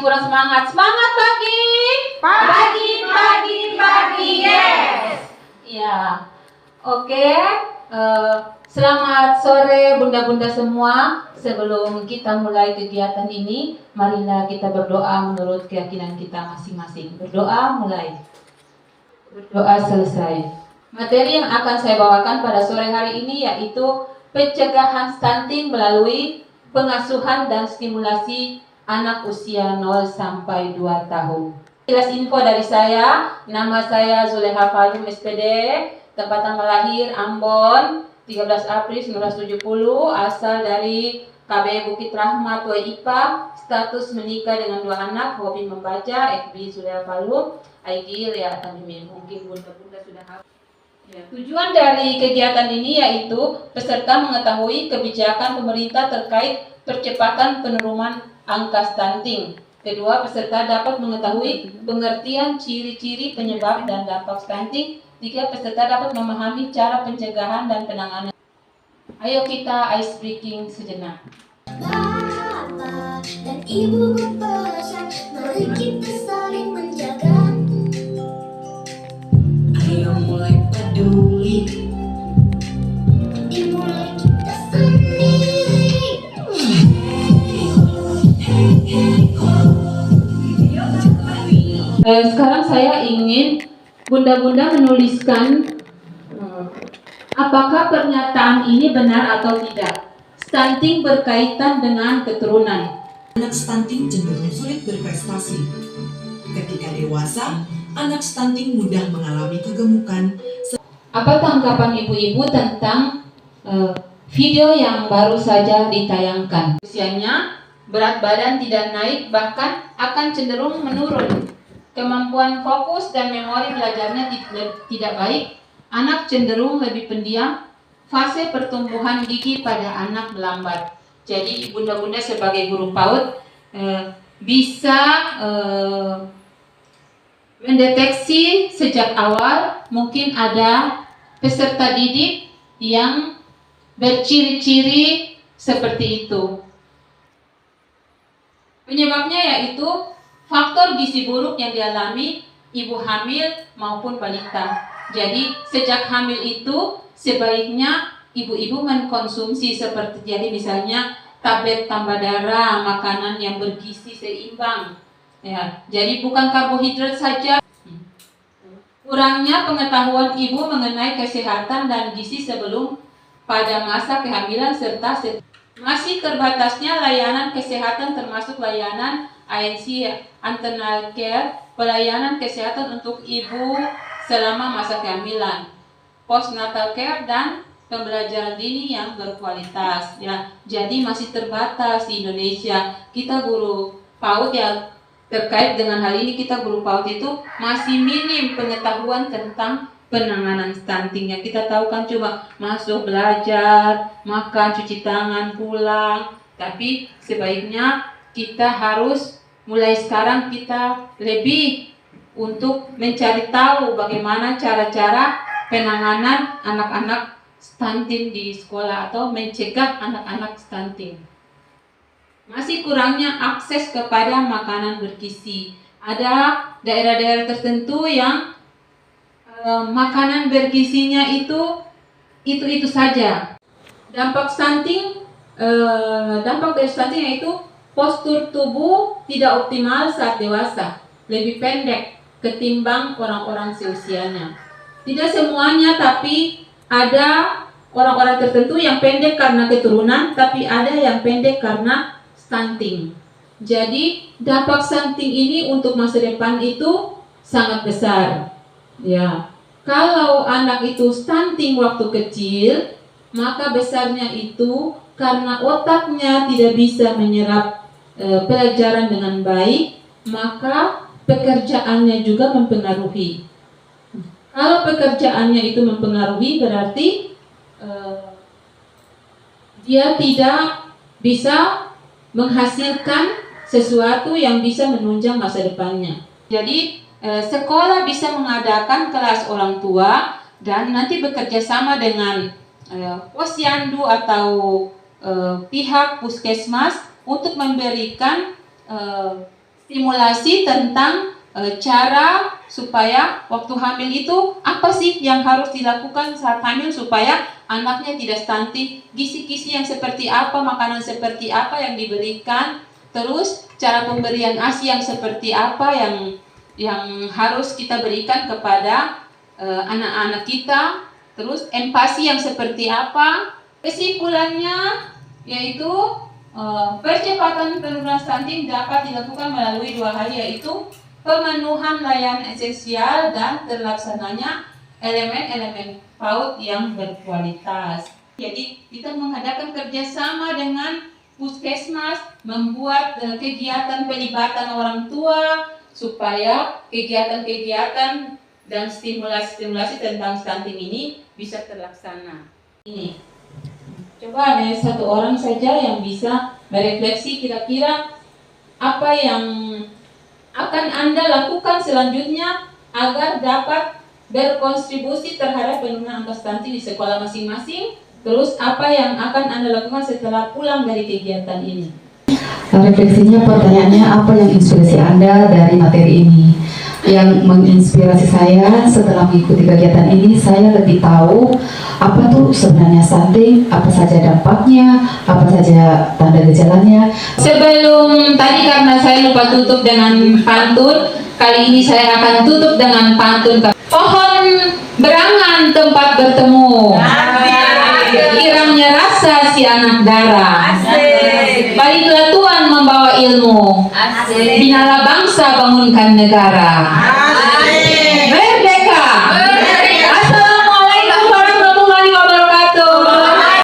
kurang semangat. Semangat pagi. Pagi, yes. Ya, oke. Selamat sore bunda-bunda semua. Sebelum kita mulai kegiatan ini, marilah kita berdoa menurut keyakinan kita masing-masing. Berdoa mulai. Berdoa selesai. Materi yang akan saya bawakan pada sore hari ini yaitu pencegahan stunting melalui pengasuhan dan stimulasi anak usia 0 sampai 2 tahun. Jelas info dari saya, nama saya Zuleha Falum SPD, tempat tanggal lahir Ambon, 13 April 1970, asal dari KB Bukit Rahmat WIPA, status menikah dengan 2 anak, hobi membaca, FB Zuleha Falum, IG Lea Tanjung. Mungkin bunda-bunda sudah hafal. Ya, tujuan dari kegiatan ini yaitu peserta mengetahui kebijakan pemerintah terkait percepatan penurunan angka stunting. Kedua, peserta dapat mengetahui pengertian ciri-ciri penyebab dan dampak stunting. Tiga, peserta dapat memahami cara pencegahan dan penanganan. Ayo kita ice breaking sejenak. Bapak dan Ibu berpesan, mari kita saling menjaga. Ayo mulai peduli, dimulai kita sendiri. Sekarang saya ingin bunda-bunda menuliskan apakah pernyataan ini benar atau tidak. Stunting berkaitan dengan keturunan. Anak stunting cenderung sulit berprestasi. Ketika dewasa, anak stunting mudah mengalami kegemukan. Apa tanggapan ibu-ibu tentang video yang baru saja ditayangkan? Usianya, berat badan tidak naik, bahkan akan cenderung menurun. Kemampuan fokus dan memori belajarnya tidak baik. Anak cenderung lebih pendiam. Fase pertumbuhan gigi pada anak melambat. Jadi bunda-bunda sebagai guru PAUD bisa mendeteksi sejak awal mungkin ada peserta didik yang berciri-ciri seperti itu. Penyebabnya yaitu faktor gizi buruk yang dialami ibu hamil maupun balita. Jadi sejak hamil itu sebaiknya ibu-ibu mengkonsumsi seperti jadi misalnya tablet tambah darah, makanan yang bergizi seimbang. Ya, jadi bukan karbohidrat saja. Kurangnya pengetahuan ibu mengenai kesehatan dan gizi sebelum pada masa kehamilan serta masih terbatasnya layanan kesehatan termasuk layanan ANC antenatal care, pelayanan kesehatan untuk ibu selama masa kehamilan, postnatal care dan pembelajaran dini yang berkualitas. Ya, jadi masih terbatas di Indonesia. Kita guru PAUD yang terkait dengan hal ini, kita guru PAUD itu masih minim pengetahuan tentang penanganan stunting. Yang kita tahu kan cuma masuk belajar, makan, cuci tangan, pulang. Tapi sebaiknya kita harus mulai sekarang kita lebih untuk mencari tahu bagaimana cara-cara penanganan anak-anak stunting di sekolah atau mencegah anak-anak stunting. Masih kurangnya akses kepada makanan bergizi. Ada daerah-daerah tertentu yang makanan bergizinya itu saja. Dampak stunting, dampak dari stunting yaitu postur tubuh tidak optimal saat dewasa, lebih pendek ketimbang orang-orang seusianya. Tidak semuanya, tapi ada orang-orang tertentu yang pendek karena keturunan, tapi ada yang pendek karena stunting. Jadi dampak stunting ini untuk masa depan itu sangat besar. Ya, kalau anak itu stunting waktu kecil, maka besarnya itu karena otaknya tidak bisa menyerap pelajaran dengan baik, maka pekerjaannya juga mempengaruhi. Kalau pekerjaannya itu mempengaruhi, berarti dia tidak bisa menghasilkan sesuatu yang bisa menunjang masa depannya. Jadi sekolah bisa mengadakan kelas orang tua dan nanti bekerja sama dengan posyandu atau pihak puskesmas untuk memberikan stimulasi tentang cara supaya waktu hamil itu apa sih yang harus dilakukan saat hamil supaya anaknya tidak stunting, gizi-gizi yang seperti apa, makanan seperti apa yang diberikan, terus cara pemberian ASI yang seperti apa yang harus kita berikan kepada anak-anak kita, terus empati yang seperti apa. Kesimpulannya yaitu percepatan penurunan stunting dapat dilakukan melalui 2 hal, yaitu pemenuhan layanan esensial dan terlaksananya elemen-elemen PAUD yang berkualitas. Jadi kita mengadakan kerjasama dengan puskesmas, membuat kegiatan pelibatan orang tua supaya kegiatan-kegiatan dan stimulasi-stimulasi tentang stunting ini bisa terlaksana. Ini, coba ada 1 orang saja yang bisa merefleksi kira-kira apa yang akan Anda lakukan selanjutnya agar dapat berkontribusi terhadap penurunan angka stunting di sekolah masing-masing. Terus apa yang akan Anda lakukan setelah pulang dari kegiatan ini? Refleksinya, pertanyaannya, apa yang inspirasi Anda dari materi ini? Yang menginspirasi saya setelah mengikuti kegiatan ini, saya lebih tahu apa tuh sebenarnya stunting, apa saja dampaknya, apa saja tanda gejalanya. Sebelum tadi, karena saya lupa tutup dengan pantun, kali ini saya akan tutup dengan pantun. Pohon berangan tempat bertemu, irangnya rasa si anak darah. Baiklah Tuhan membawa ilmu, binalah bangsa bangunkan negara.